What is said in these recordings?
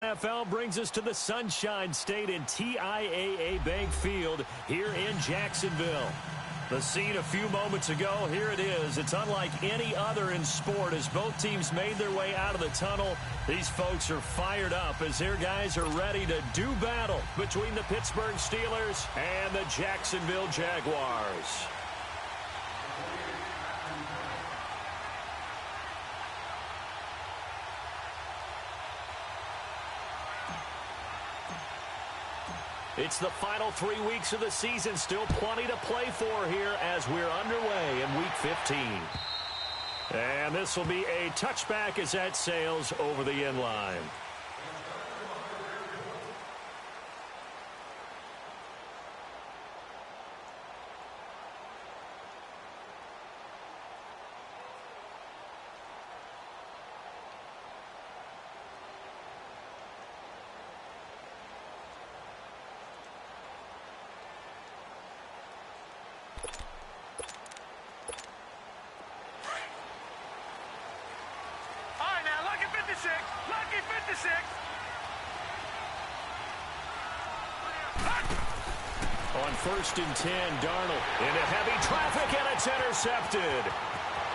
NFL brings us to the Sunshine State in TIAA Bank Field here in Jacksonville. The scene a few moments ago, here it is. It's unlike any other in sport as both teams made their way out of the tunnel. These folks are fired up as their guys are ready to do battle between the Pittsburgh Steelers and the Jacksonville Jaguars. It's the final 3 weeks of the season. Still plenty to play for here as we're underway in Week 15. And this will be a touchback as that sails over the end line. Lucky 56. On 1st and 10, Darnold into heavy traffic, and it's intercepted.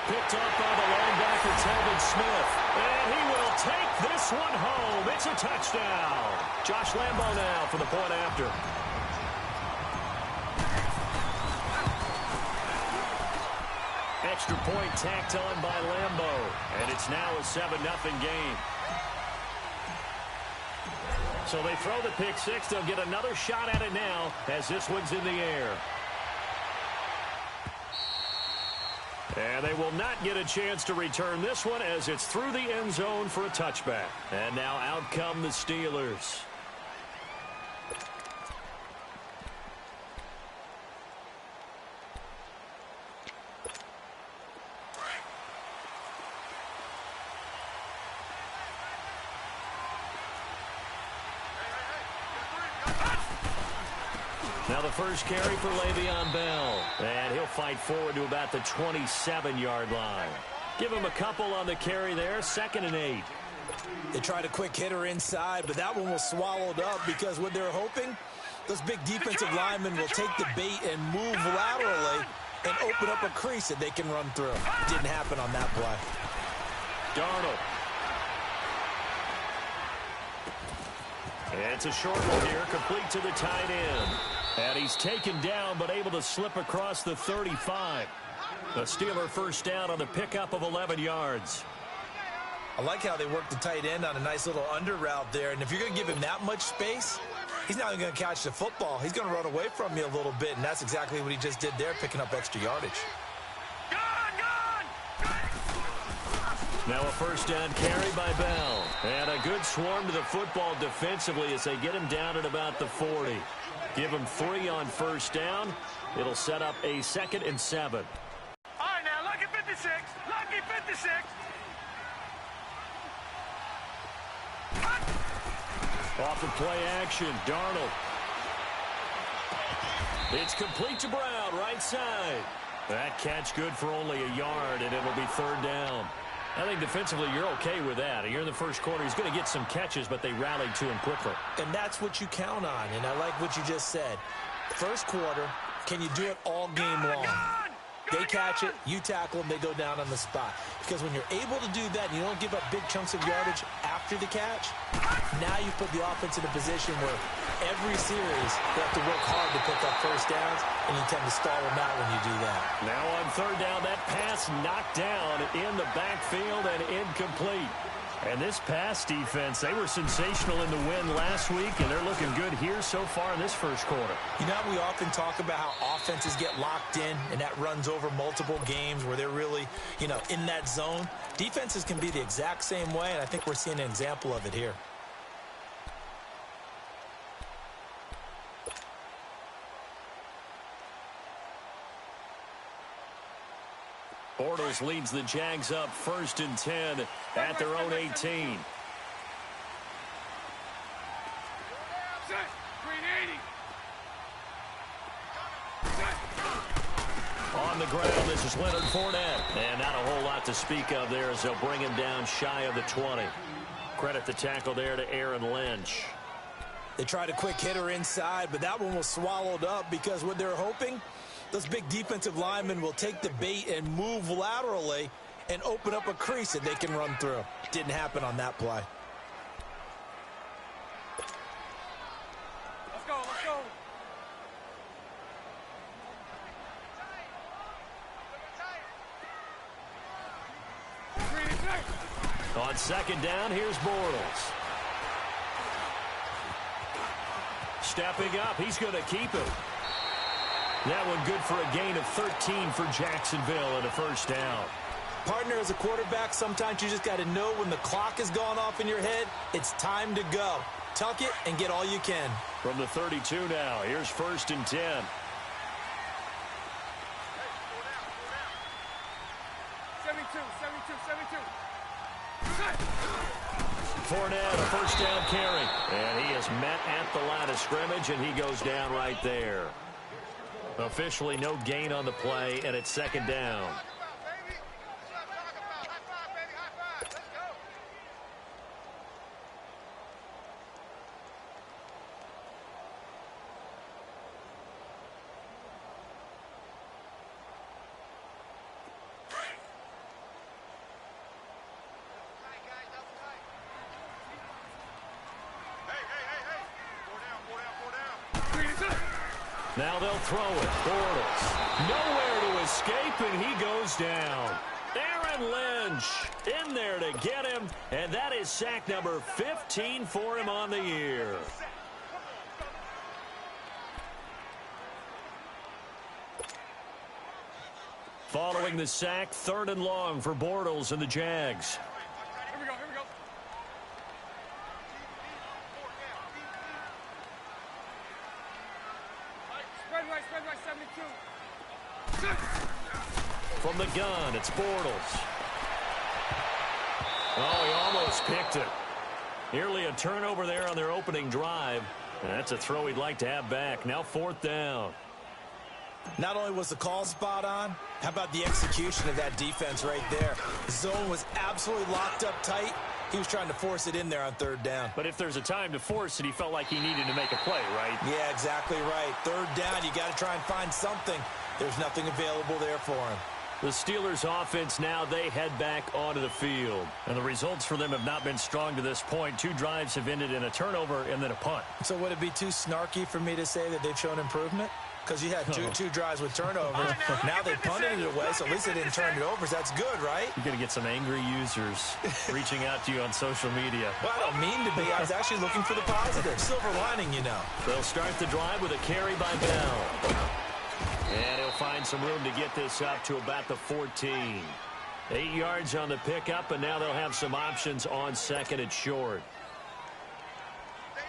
Picked up by the linebacker, Telvin Smith. And he will take this one home. It's a touchdown. Josh Lambo now for the point after. Extra point tacked on by Lambo. And it's now a 7-0 game. So they throw the pick six. They'll get another shot at it now as this one's in the air. And they will not get a chance to return this one as it's through the end zone for a touchback. And now out come the Steelers. Now the first carry for Le'Veon Bell. And he'll fight forward to about the 27-yard line. Give him a couple on the carry there. 2nd and 8. They tried a quick hitter inside, but that one was swallowed up because what they're hoping, those big defensive linemen will take the bait and move laterally and open up a crease that they can run through. It didn't happen on that play. Darnold. It's a short one here, complete to the tight end. And he's taken down, but able to slip across the 35. The Steeler first down on the pickup of 11 yards. I like how they work the tight end on a nice little under route there. And if you're going to give him that much space, he's not going to catch the football. He's going to run away from you a little bit, and that's exactly what he just did there, picking up extra yardage. Now a first down carry by Bell. And a good swarm to the football defensively as they get him down at about the 40. Give him 3 on first down. It'll set up a 2nd and 7. All right, now, lucky 56. Lucky 56. Off the play action, Darnold. It's complete to Brown, right side. That catch good for only a yard, and it'll be 3rd down. I think defensively you're okay with that. Here in the first quarter, he's going to get some catches, but they rallied to him quickly. And that's what you count on, and I like what you just said. First quarter, can you do it all game long? They catch it, you tackle them, they go down on the spot. Because when you're able to do that, and you don't give up big chunks of yardage after the catch, now you put the offense in a position where every series they have to work hard to pick up first downs, and you tend to stall them out when you do that. Now on 3rd down, that pass knocked down in the backfield and incomplete. And this pass defense, they were sensational in the win last week, and they're looking good here so far in this first quarter. You know, we often talk about how offenses get locked in, and that runs over multiple games where they're really, in that zone. Defenses can be the exact same way, and I think we're seeing an example of it here. Bortles leads the Jags up 1st and 10 at their own 18. On the ground, this is Leonard Fournette. And not a whole lot to speak of there as they'll bring him down shy of the 20. credit the tackle there to Aaron Lynch. They tried a quick hitter inside, but that one was swallowed up because what they're hoping, those big defensive linemen will take the bait and move laterally and open up a crease that they can run through. Didn't happen on that play. Let's go, let's go. On second down, here's Bortles. Stepping up, he's going to keep it. That one good for a gain of 13 for Jacksonville and a first down. Partner, as a quarterback, sometimes you just got to know when the clock has gone off in your head, it's time to go. Tuck it and get all you can. From the 32 now, here's 1st and 10. Fournette, a first down carry. And he is met at the line of scrimmage, and he goes down right there. Officially no gain on the play, and it's second down. Now they'll throw it. Bortles. Nowhere to escape, and he goes down. Aaron Lynch in there to get him, and that is sack number 15 for him on the year. Following the sack, 3rd and long for Bortles and the Jags. Here we go, here we go. Spread right, 72. From the gun, it's Bortles. Oh, he almost picked it. Nearly a turnover there on their opening drive. And that's a throw he'd like to have back. Now 4th down. Not only was the call spot on, how about the execution of that defense right there? The zone was absolutely locked up tight. He was trying to force it in there on 3rd down. But if there's a time to force it, he felt like he needed to make a play, right? Yeah, exactly right. 3rd down, you got to try and find something. There's nothing available there for him. The Steelers offense now, they head back onto the field. And the results for them have not been strong to this point. 2 drives have ended in a turnover and then a punt. So would it be too snarky for me to say that they've shown improvement? Because you had two drives with turnovers. Now they punted it away, so at least they didn't turn it over. So that's good, right? You're going to get some angry users reaching out to you on social media. Well, I don't mean to be. I was actually looking for the positive. Silver lining, you know. They'll start the drive with a carry by Bell. And he'll find some room to get this up to about the 14. 8 yards on the pickup, and now they'll have some options on 2nd and short.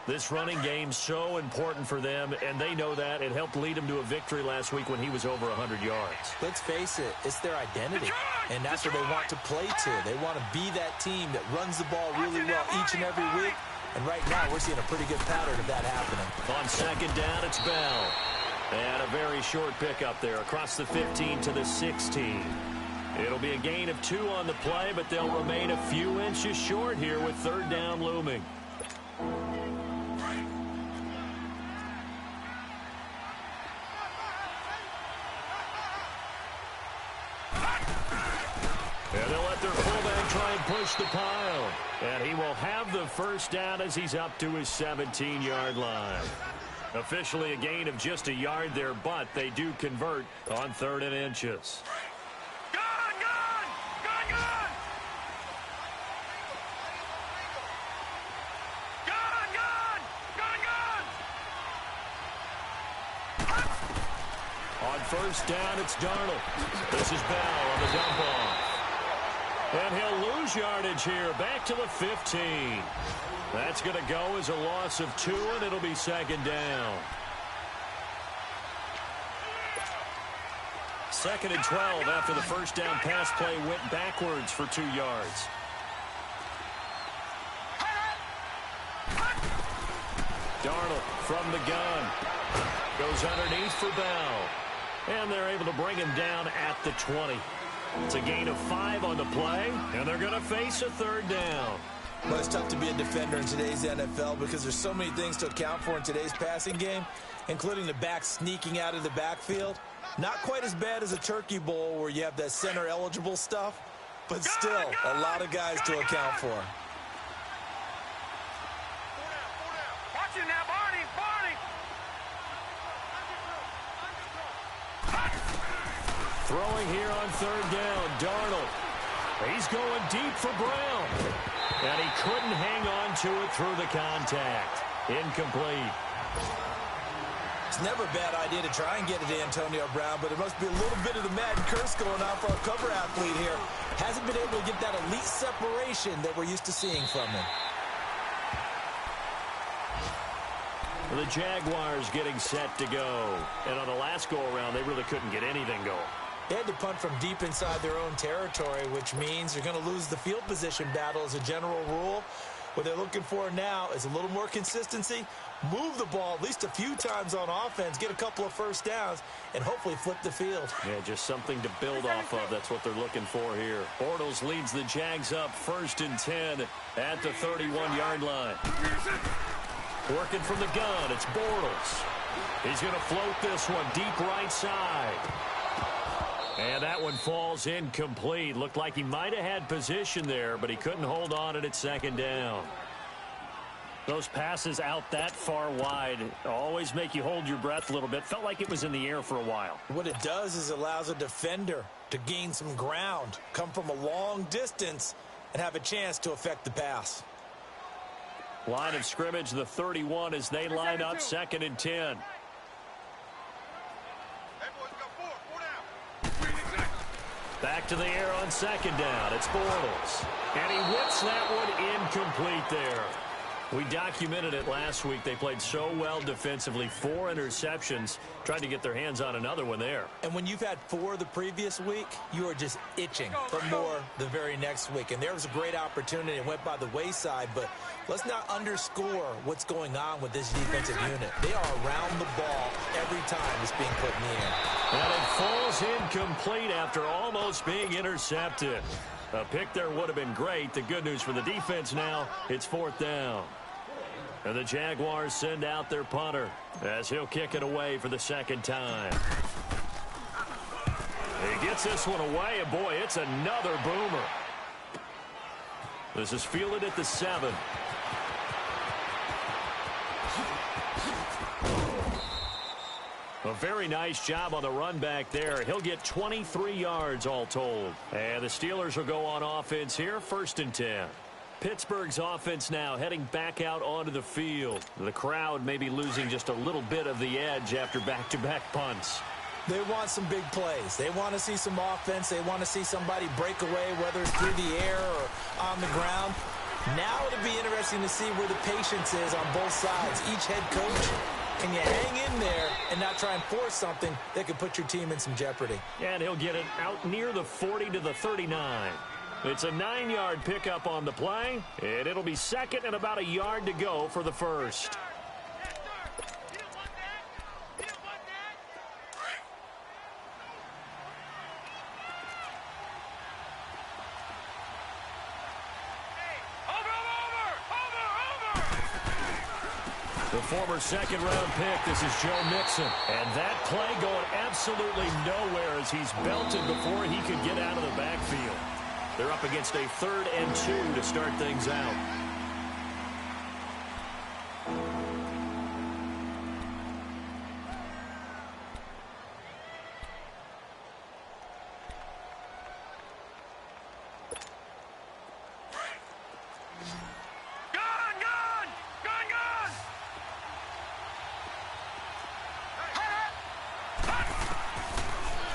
This running game so important for them, and they know that. It helped lead them to a victory last week when he was over 100 yards. Let's face it, it's their identity, and that's what they want to play to. They want to be that team that runs the ball really well each and every week, and right now we're seeing a pretty good pattern of that happening. On 2nd down, it's Bell. And a very short pickup there across the 15 to the 16. It'll be a gain of 2 on the play, but they'll remain a few inches short here with 3rd down looming. And they'll let their fullback try and push the pile. And he will have the first down as he's up to his 17-yard line. Officially a gain of just a yard there, but they do convert on 3rd and inches. Gun! On 1st down, it's Darnold. This is Bell on the dump off. And he'll lose yardage here, back to the 15. That's going to go as a loss of 2, and it'll be 2nd down. 2nd and 12 after the first down pass play went backwards for 2 yards. Darnold from the gun. Goes underneath for Bell. And they're able to bring him down at the 20. It's a gain of 5 on the play, and they're going to face a 3rd down. Well, it's tough to be a defender in today's NFL because there's so many things to account for in today's passing game, including the back sneaking out of the backfield. Not quite as bad as a turkey bowl where you have that center-eligible stuff, but still a lot of guys to account for. Watch it now, Barney! Throwing here on third down, Darnold. He's going deep for Brown. And he couldn't hang on to it through the contact. Incomplete. It's never a bad idea to try and get it to Antonio Brown, but it must be a little bit of the Madden curse going on for our cover athlete here. Hasn't been able to get that elite separation that we're used to seeing from him. The Jaguars getting set to go. And on the last go-around, they really couldn't get anything going. They had to punt from deep inside their own territory, which means you're going to lose the field position battle as a general rule. What they're looking for now is a little more consistency, move the ball at least a few times on offense, get a couple of first downs, and hopefully flip the field. Yeah, just something to build off of. That's what they're looking for here. Bortles leads the Jags up 1st and 10 at the 31-yard line. Working from the gun, it's Bortles. He's going to float this one deep right side. And that one falls incomplete. Looked like he might have had position there, but he couldn't hold on at 2nd down. Those passes out that far wide always make you hold your breath a little bit. Felt like it was in the air for a while. What it does is allows a defender to gain some ground, come from a long distance, and have a chance to affect the pass. Line of scrimmage, the 31 as they line up 2nd and 10. Back to the air on 2nd down. It's Bortles. And he whips that one incomplete there. We documented it last week. They played so well defensively. 4 interceptions. Tried to get their hands on another one there. And when you've had 4 the previous week, you are just itching for more the very next week. And there was a great opportunity. It went by the wayside. But let's not underscore what's going on with this defensive unit. They are around the ball every time it's being put in the air. And it falls incomplete after almost being intercepted. A pick there would have been great. The good news for the defense now, it's 4th down. And the Jaguars send out their punter as he'll kick it away for the 2nd time. He gets this one away, and boy, it's another boomer. This is fielded at the 7. A very nice job on the run back there. He'll get 23 yards all told. And the Steelers will go on offense here, 1st and 10. Pittsburgh's offense now heading back out onto the field. The crowd may be losing just a little bit of the edge after back-to-back punts. They want some big plays. They want to see some offense. They want to see somebody break away, whether it's through the air or on the ground. Now it'll be interesting to see where the patience is on both sides. Each head coach, can you hang in there and not try and force something that could put your team in some jeopardy? And he'll get it out near the 40 to the 39. It's a 9-yard pickup on the play, and it'll be 2nd and about a yard to go for the 1st. The former 2nd-round pick, this is Joe Mixon. And that play going absolutely nowhere as he's belted before he could get out of the backfield. They're up against a 3rd and 2 to start things out.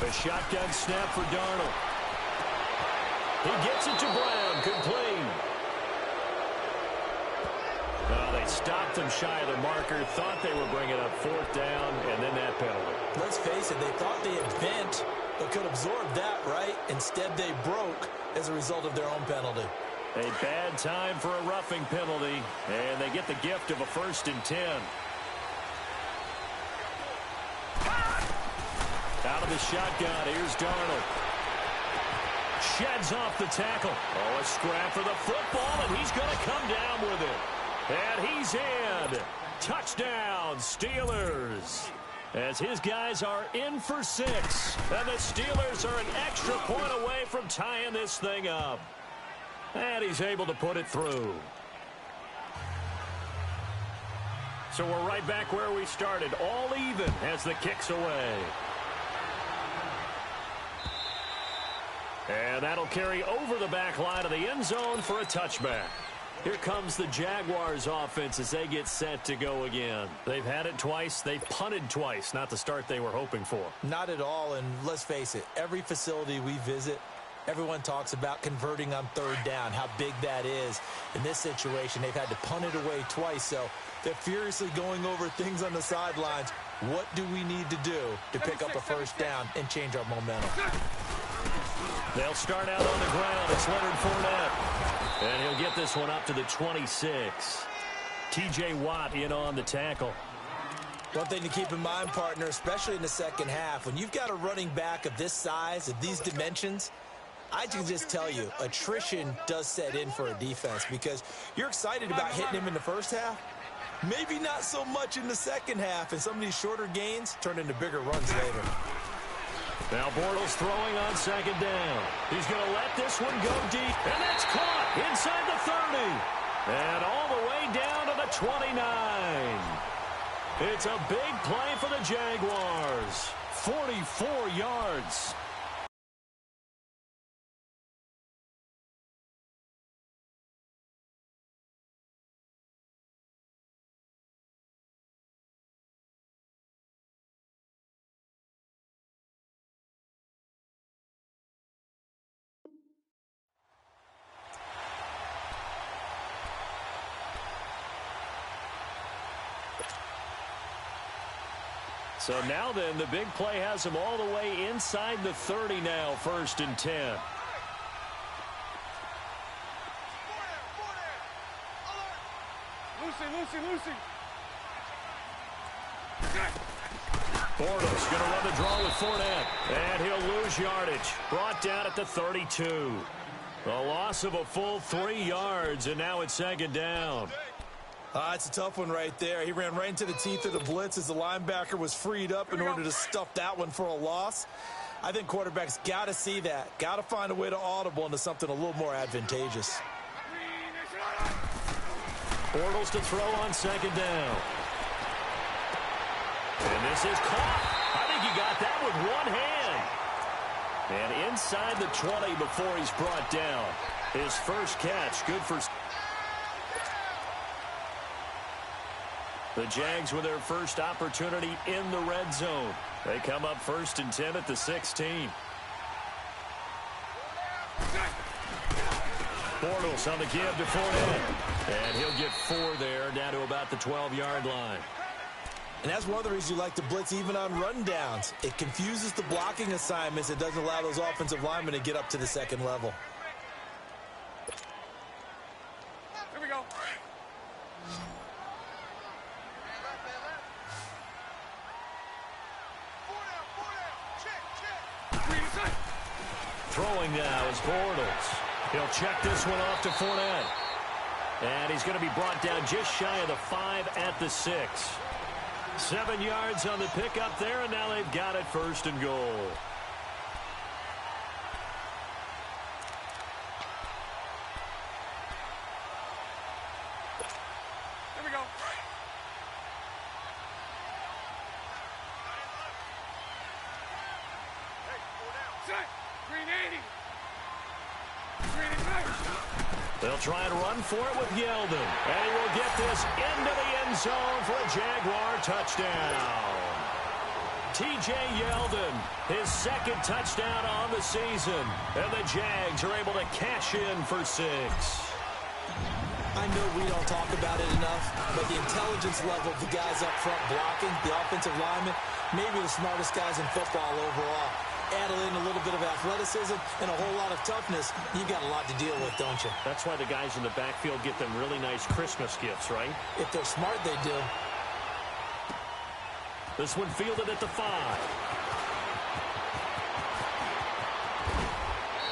A shotgun snap for Darnold. He gets it to Brown, complete. They stopped him shy of the marker, thought they were bringing up 4th down, and then that penalty. Let's face it, they thought they had bent, but could absorb that, right? Instead, they broke as a result of their own penalty. A bad time for a roughing penalty, and they get the gift of a 1st and 10. Out of the shotgun, here's Darnold. Sheds off the tackle. Oh, a scrap for the football, and he's going to come down with it. And he's in. Touchdown, Steelers. As his guys are in for 6. And the Steelers are an extra point away from tying this thing up. And he's able to put it through. So we're right back where we started. All even as the kick's away. And that'll carry over the back line of the end zone for a touchback. Here comes the Jaguars offense as they get set to go again. They've had it twice. They've punted twice. Not the start they were hoping for. Not at all, and let's face it, every facility we visit, everyone talks about converting on third down, how big that is. In this situation, they've had to punt it away twice, so they're furiously going over things on the sidelines. What do we need to do to pick up a first down and change our momentum? They'll start out on the ground. It's Leonard Fournette. And he'll get this one up to the 26. T.J. Watt in on the tackle. One thing to keep in mind, partner, especially in the second half, when you've got a running back of this size, of these dimensions, I can just tell you, attrition does set in for a defense because you're excited about hitting him in the first half. Maybe not so much in the second half, and some of these shorter gains turn into bigger runs later. Now Bortles throwing on second down. He's going to let this one go deep, and that's caught inside the 30. And all the way down to the 29. It's a big play for the Jaguars. 44 yards. So now then, the big play has him all the way inside the 30 now, 1st and 10. Lucy. Bortles going to run the draw with Fournette. And he'll lose yardage. Brought down at the 32. A loss of a full 3 yards, and now it's second down. It's a tough one right there. He ran right into the teeth of the blitz as the linebacker was freed up in order to stuff that one for a loss. I think quarterbacks got to see that. Got to find a way to audible into something a little more advantageous. Bortles to throw on second down. And this is caught. I think he got that with one hand. And inside the 20 before he's brought down. His first catch, good for... The Jags with their first opportunity in the red zone. They come up 1st and 10 at the 16. Bortles on the give to Fournette. And he'll get 4 there, down to about the 12-yard line. And that's one of the reasons you like to blitz even on rundowns. It confuses the blocking assignments. It doesn't allow those offensive linemen to get up to the second level. Here we go. Throwing now is Bortles. He'll check this one off to Fournette. And he's going to be brought down just shy of the 5 at the 6. 7 yards on the pickup there, and now they've got it 1st and goal. Here we go. Set. Green 80. Green They'll try and run for it with Yeldon. And he will get this into the end zone for a Jaguar touchdown. T.J. Yeldon, his second touchdown on the season. And the Jags are able to cash in for 6. I know we don't talk about it enough, but the intelligence level of the guys up front blocking, the offensive linemen, maybe the smartest guys in football overall. Add in a little bit of athleticism and a whole lot of toughness, you've got a lot to deal with, don't you? That's why the guys in the backfield get them really nice Christmas gifts, right? If they're smart, they do. This one fielded at the 5.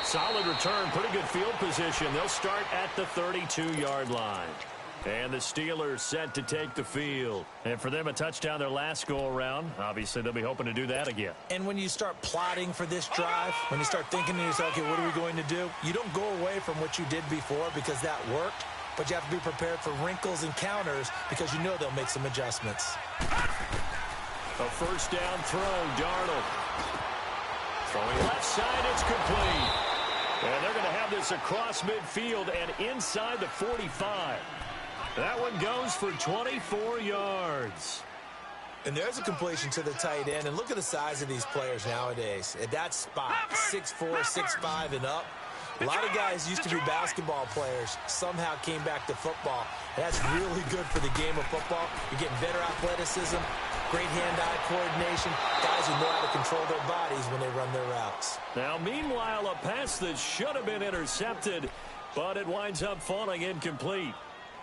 Solid return, pretty good field position. They'll start at the 32-yard line. And the Steelers set to take the field. And for them, a touchdown their last go-around. Obviously, they'll be hoping to do that again. And when you start plotting for this drive, when you start thinking to yourself, okay, what are we going to do? You don't go away from what you did before because that worked. But you have to be prepared for wrinkles and counters because you know they'll make some adjustments. A first down throw, Darnold. Throwing left side, it's complete. And they're going to have this across midfield and inside the 45. That one goes for 24 yards. And there's a completion to the tight end. And look at the size of these players nowadays. At that spot, 6'4", 6'5", and up. A lot of guys used to be basketball players, somehow came back to football. And that's really good for the game of football. You're getting better athleticism, great hand-eye coordination, guys who know how to control their bodies when they run their routes. Now, meanwhile, a pass that should have been intercepted, but it winds up falling incomplete.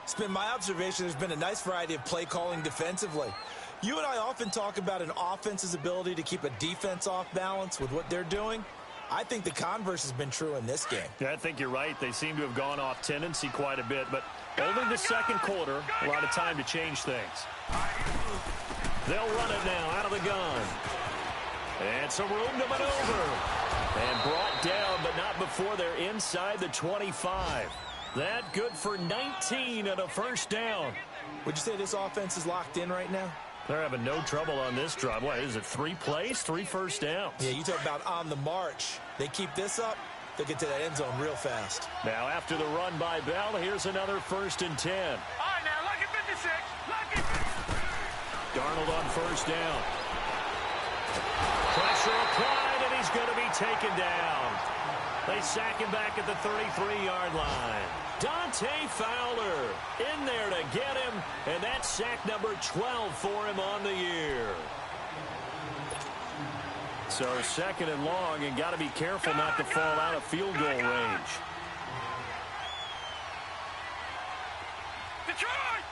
It's been my observation there's been a nice variety of play calling defensively. You and I often talk about an offense's ability to keep a defense off balance with what they're doing. I think the converse has been true in this game. Yeah, I think you're right. They seem to have gone off tendency quite a bit, but only the second quarter, a lot of time to change things. They'll run it now out of the gun. And some room to maneuver. And brought down, but not before they're inside the 25. That good for 19 and a first down. Would you say this offense is locked in right now? They're having no trouble on this drive. What is it, 3 plays, 3 first downs? Yeah, you talk about on the march. They keep this up, they'll get to that end zone real fast. Now after the run by Bell, here's another 1st and 10. All right, now, lucky 56. Lucky 56. Darnold on first down. Pressure applied, and he's going to be taken down. They sack him back at the 33-yard line. Dante Fowler in there to get him, and that's sack number 12 for him on the year. So 2nd and long, and got to be careful not to fall out of field goal range. Detroit!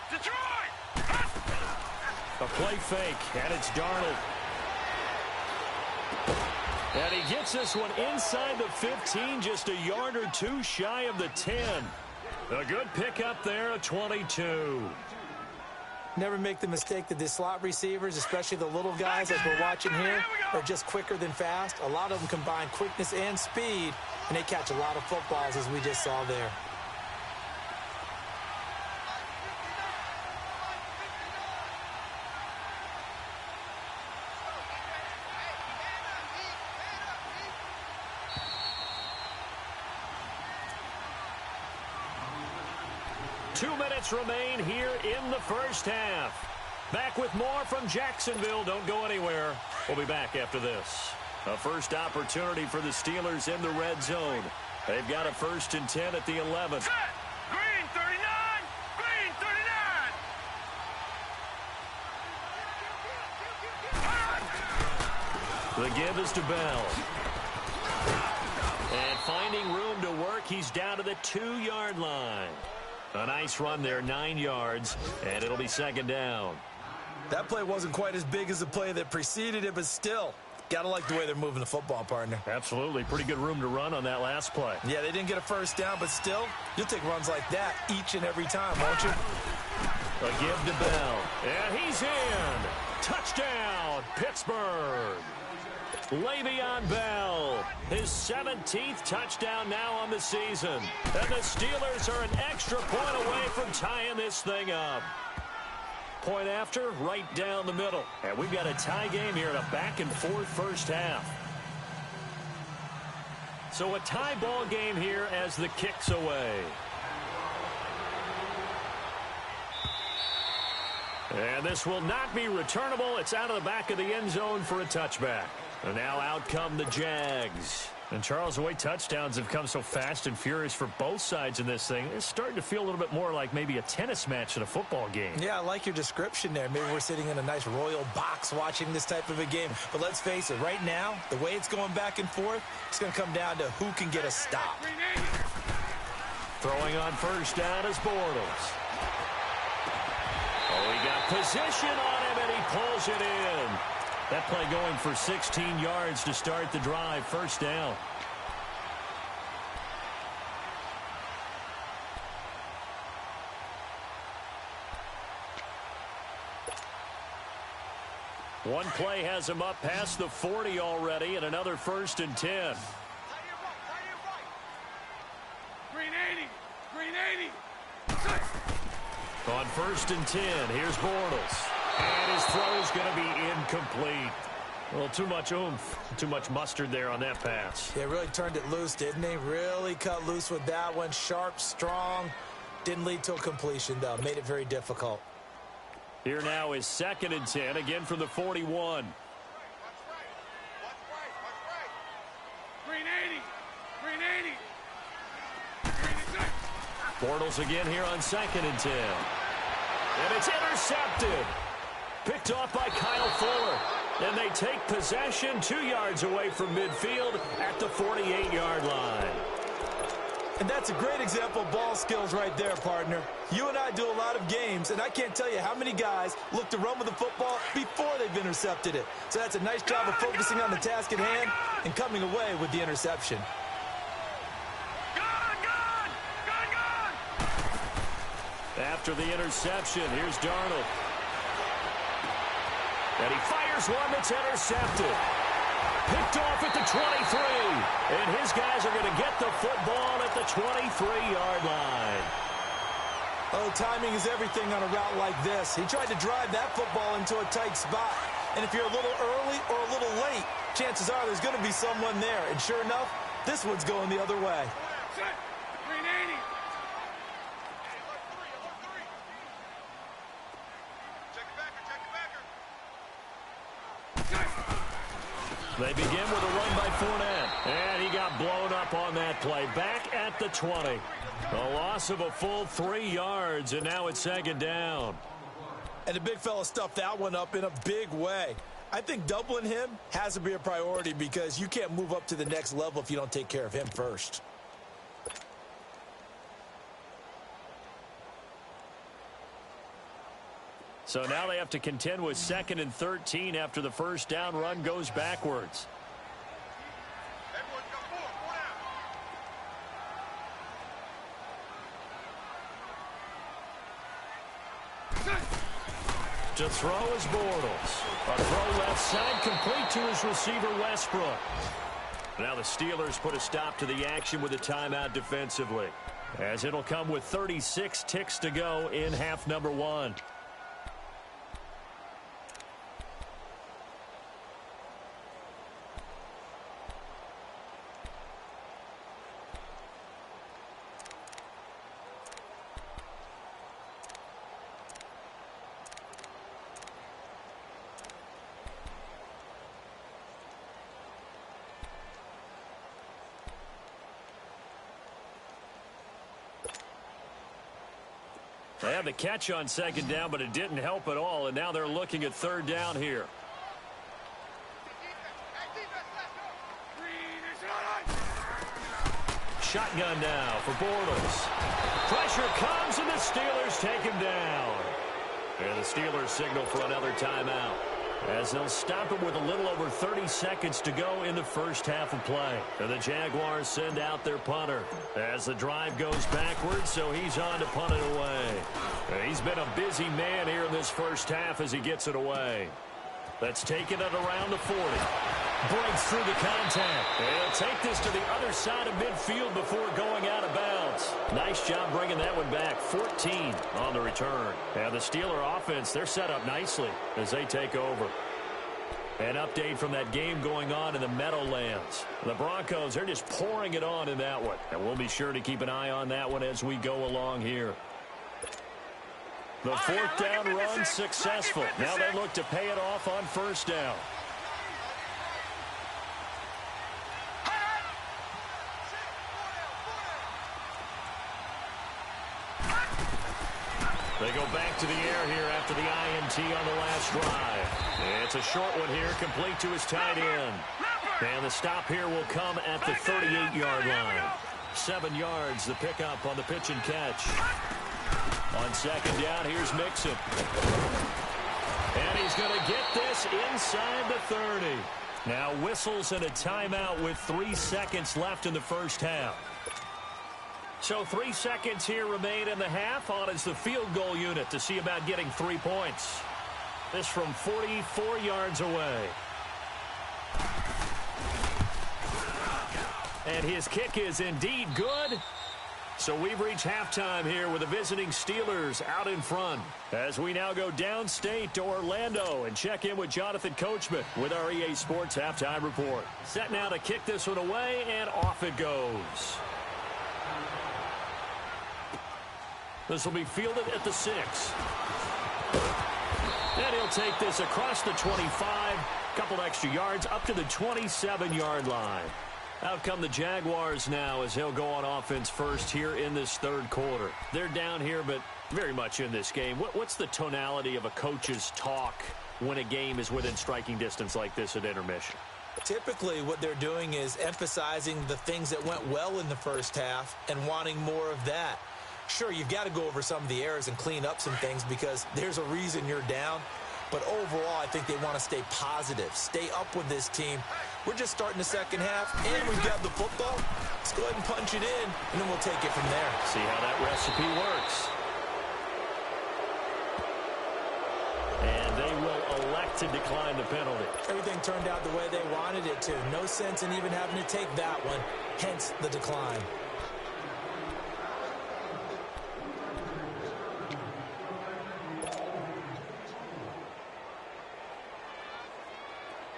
A play fake, and it's Darnold. And he gets this one inside the 15, just a yard or two shy of the 10. A good pickup there, a 22. Never make the mistake that the slot receivers, especially the little guys like we're watching here, are just quicker than fast. A lot of them combine quickness and speed, and they catch a lot of footballs, as we just saw there. Remain here in the first half. Back with more from Jacksonville. Don't go anywhere. We'll be back after this. A first opportunity for the Steelers in the red zone. They've got a 1st and 10 at the 11. Set. Green 39. Green 39. The give is to Bell. And finding room to work, he's down to the 2-yard line. A nice run there, 9 yards, and it'll be 2nd down. That play wasn't quite as big as the play that preceded it, but still, gotta like the way they're moving the football, partner. Absolutely. Pretty good room to run on that last play. Yeah, they didn't get a first down, but still, you'll take runs like that each and every time, won't you? A give to Bell. And he's in. Touchdown, Pittsburgh. Le'Veon Bell, his 17th touchdown now on the season. And the Steelers are an extra point away from tying this thing up. Point after, right down the middle. And we've got a tie game here in a back-and-forth first half. So a tie ball game here as the kick's away. And this will not be returnable. It's out of the back of the end zone for a touchback. And now out come the Jags. And Charles, the way touchdowns have come so fast and furious for both sides in this thing, it's starting to feel a little bit more like maybe a tennis match in a football game. Yeah, I like your description there. Maybe we're sitting in a nice royal box watching this type of a game. But let's face it, right now, the way it's going back and forth, it's going to come down to who can get a stop. Throwing on first down is Bortles. Oh, he got position on him, and he pulls it in. That play going for 16 yards to start the drive. First down. One play has him up past the 40 already, and another 1st and 10. Green 80. Green 80. On 1st and 10, here's Bortles. And his throw is going to be incomplete. Well, too much oomph, too much mustard there on that pass. Yeah, really turned it loose, didn't he? Really cut loose with that one. Sharp, strong. Didn't lead to a completion, though. Made it very difficult. Here now is 2nd and 10, again from the 41. Green 80. Green 80. Green 6. Bortles again here on 2nd and 10. And it's intercepted. Picked off by Kyle Fuller. And they take possession 2 yards away from midfield at the 48-yard line. And that's a great example of ball skills right there, partner. You and I do a lot of games, and I can't tell you how many guys look to run with the football before they've intercepted it. So that's a nice job of focusing on the task at hand and coming away with the interception. After the interception, here's Darnold. And he fires one that's intercepted. Picked off at the 23. And his guys are going to get the football at the 23-yard line. Oh, timing is everything on a route like this. He tried to drive that football into a tight spot. And if you're a little early or a little late, chances are there's going to be someone there. And sure enough, this one's going the other way. Green 80. They begin with a run by Fournette. And he got blown up on that play. Back at the 20. A loss of a full 3 yards, and now it's 2nd down. And the big fella stuffed that one up in a big way. I think doubling him has to be a priority because you can't move up to the next level if you don't take care of him first. So now they have to contend with 2nd and 13 after the first down run goes backwards. To throw is Bortles. A throw left side complete to his receiver Westbrook. Now the Steelers put a stop to the action with a timeout defensively, as it'll come with 36 ticks to go in half number 1. They had the catch on 2nd down, but it didn't help at all, and now they're looking at 3rd down here. Shotgun now for Bortles. Pressure comes, and the Steelers take him down. And the Steelers signal for another timeout, as they'll stop him with a little over 30 seconds to go in the first half of play. And the Jaguars send out their punter as the drive goes backwards, so he's on to punt it away. And he's been a busy man here in this first half as he gets it away. That's taken it around the 40. Breaks through the contact. He'll take this to the other side of midfield before going out of bounds. Nice job bringing that one back. 14 on the return. And the Steeler offense, they're set up nicely as they take over. An update from that game going on in the Meadowlands. The Broncos, they're just pouring it on in that one. And we'll be sure to keep an eye on that one as we go along here. The 4th down run successful. Now they look to pay it off on 1st down. They go back to the air here after the INT on the last drive. It's a short one here, complete to his tight end. And the stop here will come at the 38-yard line. 7 yards, the pickup on the pitch and catch. On 2nd down, here's Mixon. And he's going to get this inside the 30. Now whistles and a timeout with 3 seconds left in the first half. So 3 seconds here remain in the half. On is the field goal unit to see about getting 3 points. This from 44 yards away. And his kick is indeed good. So we've reached halftime here with the visiting Steelers out in front. As we now go downstate to Orlando and check in with Jonathan Coachman with our EA Sports Halftime Report. Set now to kick this one away, and off it goes. This will be fielded at the 6. And he'll take this across the 25. Couple extra yards up to the 27-yard line. Out come the Jaguars now as he'll go on offense first here in this third quarter. They're down here, but very much in this game. What's the tonality of a coach's talk when a game is within striking distance like this at intermission? Typically, what they're doing is emphasizing the things that went well in the first half and wanting more of that. Sure, you've got to go over some of the errors and clean up some things because there's a reason you're down. But overall, I think they want to stay positive, stay up with this team. We're just starting the second half, and we've got the football. Let's go ahead and punch it in, and then we'll take it from there. See how that recipe works. And they will elect to decline the penalty. Everything turned out the way they wanted it to. No sense in even having to take that one, hence the decline.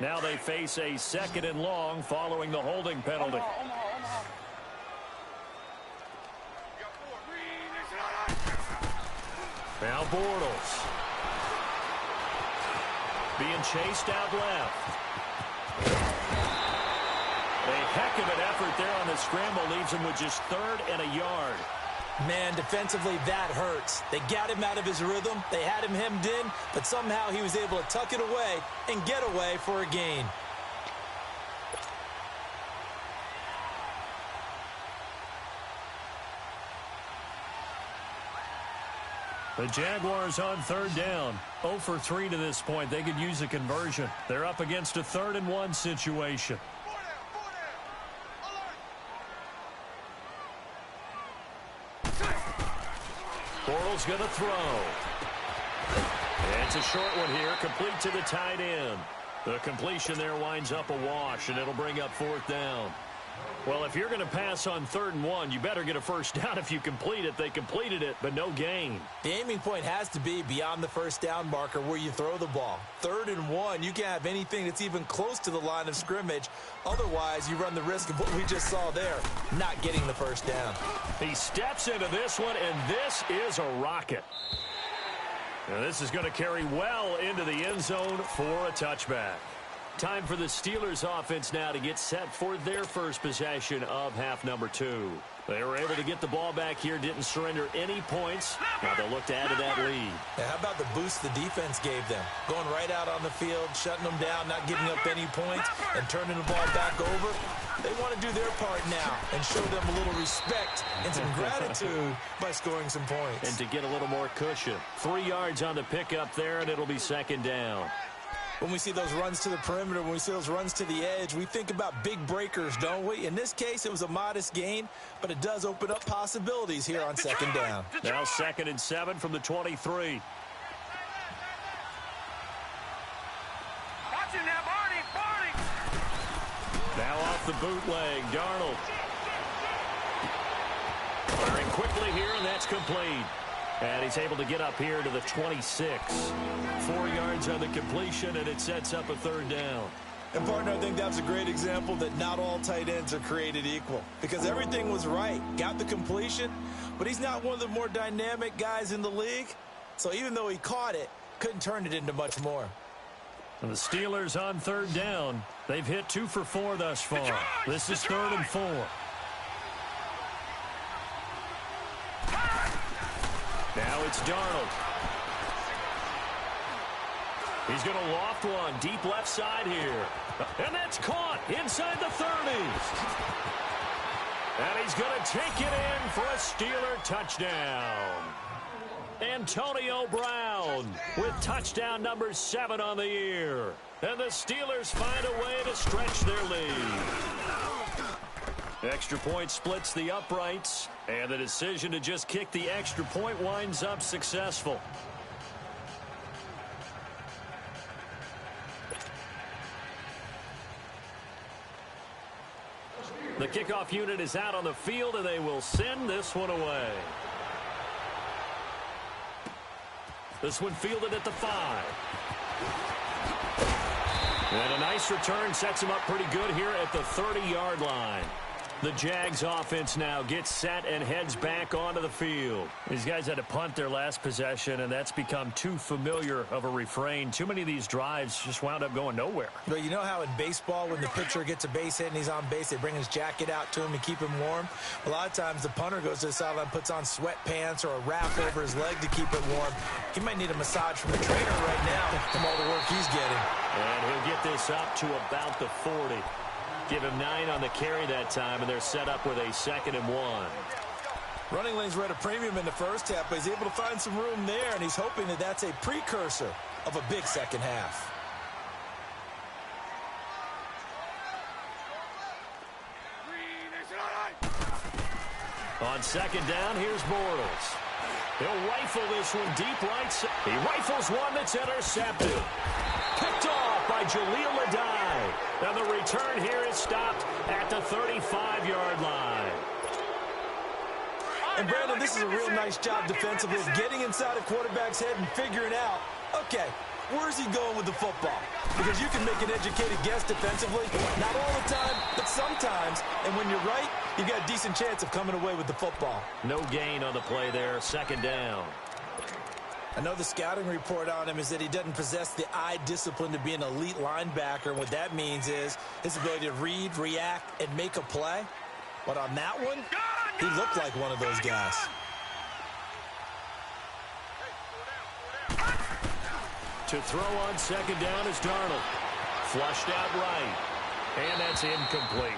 Now they face a 2nd and long following the holding penalty. Now Bortles. Being chased out left. A heck of an effort there on the scramble leaves him with just 3rd and a yard. Man, defensively, that hurts. They got him out of his rhythm. They had him hemmed in, but somehow he was able to tuck it away and get away for a gain. The Jaguars on 3rd down. 0 for 3 to this point. They could use a conversion. They're up against a 3rd and 1 situation. Bortles going to throw. And it's a short one here, complete to the tight end. The completion there winds up a wash, and it'll bring up 4th down. Well, if you're going to pass on 3rd and 1, you better get a first down if you complete it. They completed it, but no gain. The aiming point has to be beyond the first down marker where you throw the ball. 3rd and 1, you can't have anything that's even close to the line of scrimmage. Otherwise, you run the risk of what we just saw there, not getting the first down. He steps into this one, and this is a rocket. Now, this is going to carry well into the end zone for a touchback. Time for the Steelers offense now to get set for their first possession of half number 2. They were able to get the ball back here, didn't surrender any points. Now they'll look to add to that lead. Now, how about the boost the defense gave them? Going right out on the field, shutting them down, not giving up any points, and turning the ball back over. They want to do their part now and show them a little respect and some gratitude by scoring some points. And to get a little more cushion. 3 yards on the pickup there, and it'll be 2nd down. When we see those runs to the perimeter, when we see those runs to the edge, we think about big breakers, don't we? In this case, it was a modest gain, but it does open up possibilities here on 2nd down. Now 2nd and 7 from the 23. Watch it now, Barney! Now off the bootleg, Darnold. Firing quickly here, and that's complete. And he's able to get up here to the 26. 4 yards on the completion, and it sets up a 3rd down. And, partner, I think that's a great example that not all tight ends are created equal. Because everything was right. Got the completion, but he's not one of the more dynamic guys in the league. So even though he caught it, couldn't turn it into much more. And the Steelers on 3rd down. They've hit 2 for 4 thus far. This is 3rd and 4. Now it's Darnold. He's going to loft one deep left side here. And that's caught inside the 30s. And he's going to take it in for a Steeler touchdown. Antonio Brown with touchdown number 7 on the year. And the Steelers find a way to stretch their lead. Extra point splits the uprights, and the decision to just kick the extra point winds up successful. The kickoff unit is out on the field, and they will send this one away. This one fielded at the 5. And a nice return sets him up pretty good here at the 30-yard line. The Jags offense now gets set and heads back onto the field. These guys had to punt their last possession, and that's become too familiar of a refrain. Too many of these drives just wound up going nowhere. But you know how in baseball, when the pitcher gets a base hit and he's on base, they bring his jacket out to him to keep him warm? A lot of times the punter goes to the sideline, puts on sweatpants or a wrap over his leg to keep it warm. He might need a massage from the trainer right now from all the work he's getting. And he'll get this up to about the 40. Give him 9 on the carry that time, and they're set up with a 2nd and 1. Running lanes were at a premium in the first half, but he's able to find some room there, and he's hoping that that's a precursor of a big second half. On 2nd down, here's Bortles. He'll rifle this one deep right side. He rifles one that's intercepted. Picked off by Jaleel Adai. And the return here is stopped at the 35-yard line. And Brandon, this is a real nice job defensively of getting inside a quarterback's head and figuring out, okay, where's he going with the football? Because you can make an educated guess defensively, not all the time, but sometimes. And when you're right, you've got a decent chance of coming away with the football. No gain on the play there, 2nd down. I know the scouting report on him is that he doesn't possess the eye discipline to be an elite linebacker. And what that means is his ability to read, react, and make a play. But on that one, he looked like one of those guys. To throw on 2nd down is Darnold. Flushed out right. And that's incomplete.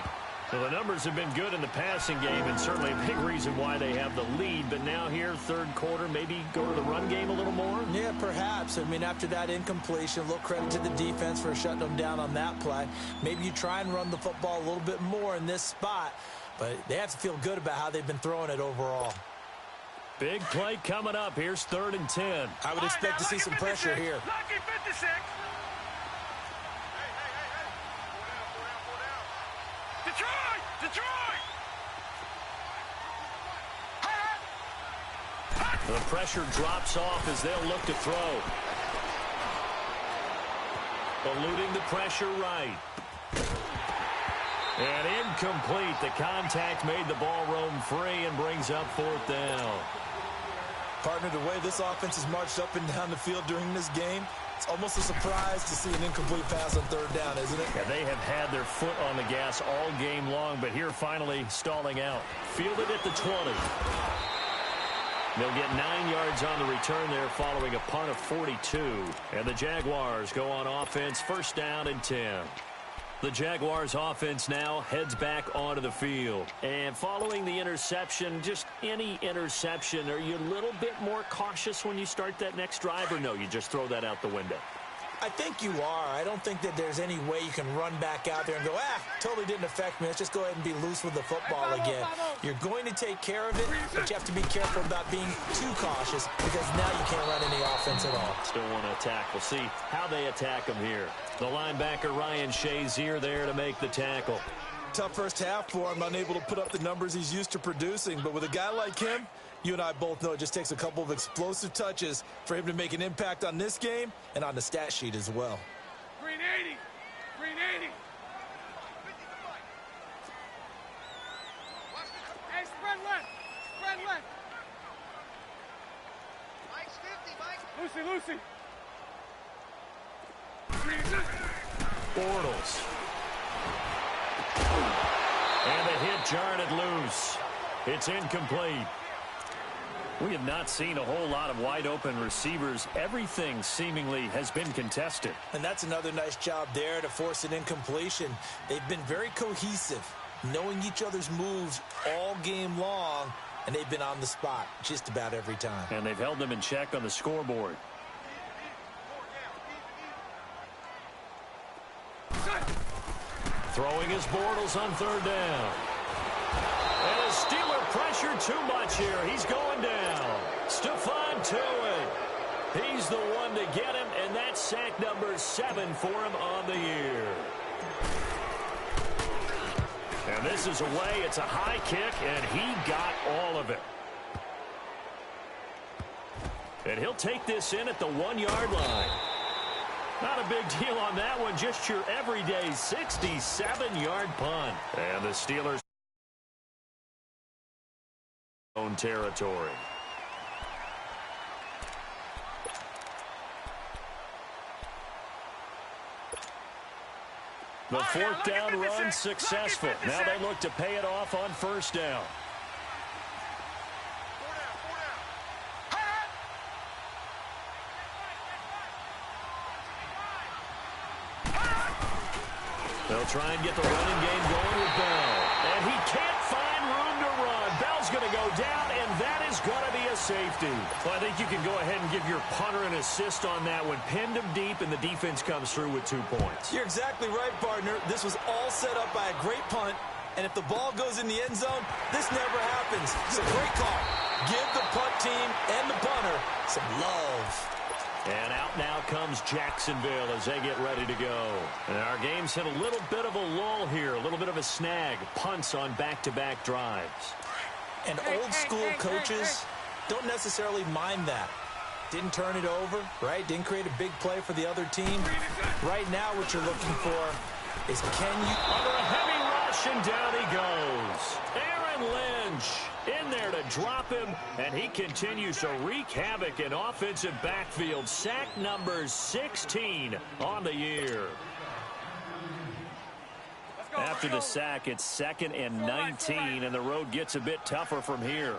Well, the numbers have been good in the passing game, and certainly a big reason why they have the lead. But now here, 3rd quarter, maybe go to the run game a little more? Yeah, perhaps. I mean, after that incompletion, a little credit to the defense for shutting them down on that play. Maybe you try and run the football a little bit more in this spot, but they have to feel good about how they've been throwing it overall. Big play coming up. Here's 3rd and 10. I would expect to see some pressure here. Lucky 56. Detroit! The pressure drops off as they'll look to throw. Eluding the pressure right. And incomplete. The contact made the ball roam free and brings up 4th down. Partner, the way this offense has marched up and down the field during this game, it's almost a surprise to see an incomplete pass on 3rd down, isn't it? Yeah, they have had their foot on the gas all game long, but here finally stalling out. Fielded at the 20. They'll get 9 yards on the return there following a punt of 42. And the Jaguars go on offense, 1st down and 10. The Jaguars offense now heads back onto the field. And following the interception, just any interception, are you a little bit more cautious when you start that next drive, or no, you just throw that out the window? I think you are. I don't think that there's any way you can run back out there and go, totally didn't affect me. Let's just go ahead and be loose with the football again. You're going to take care of it, but you have to be careful about being too cautious because now you can't run any offense at all. Still want to attack. We'll see how they attack him here. The linebacker, Ryan Shazier, there to make the tackle. Tough first half for him, unable to put up the numbers he's used to producing. But with a guy like him, you and I both know it just takes a couple of explosive touches for him to make an impact on this game and on the stat sheet as well. Green 80. Green 80. Hey, spread left. Spread left. Mike's 50, Mike. Lucy. Bortles. And the hit jarred it loose. It's incomplete. We have not seen a whole lot of wide-open receivers. Everything seemingly has been contested. And that's another nice job there to force an incompletion. They've been very cohesive, knowing each other's moves all game long, and they've been on the spot just about every time. And they've held them in check on the scoreboard. Throwing his Bortles on 3rd down. And a Steeler pressure too much here. He's going down. Stephon Tuitt. He's the one to get him, and that's sack number 7 for him on the year. And this is away. It's a high kick, and he got all of it. And he'll take this in at the 1-yard line. Not a big deal on that one. Just your everyday 67-yard punt. And the Steelers own territory. The fourth down run successful. Now they look to pay it off on first down. They'll try and get the running game going with Bell. And he can't find room to run. Bell's going to go down, and that is going to be a safety. Well, I think you can go ahead and give your punter an assist on that one. Pinned him deep, and the defense comes through with 2 points. You're exactly right, partner. This was all set up by a great punt, and if the ball goes in the end zone, this never happens. So great call. Give the punt team and the punter some love. And out now comes Jacksonville as they get ready to go. And our game's hit a little bit of a lull here, a little bit of a snag. Punts on back-to-back drives. And old-school coaches don't necessarily mind that. Didn't turn it over, right? Didn't create a big play for the other team. Right now what you're looking for is can you... Under a heavy rush, and down he goes. Aaron Lynch in there to drop him, and he continues to wreak havoc in offensive backfield. Sack number 16 on the year. After the sack, it's 2nd and 19, and the road gets a bit tougher from here.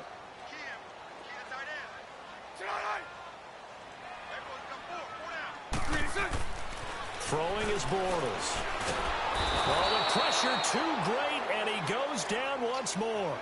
Throwing is Bortles. Oh, the pressure too great, and he goes down once more.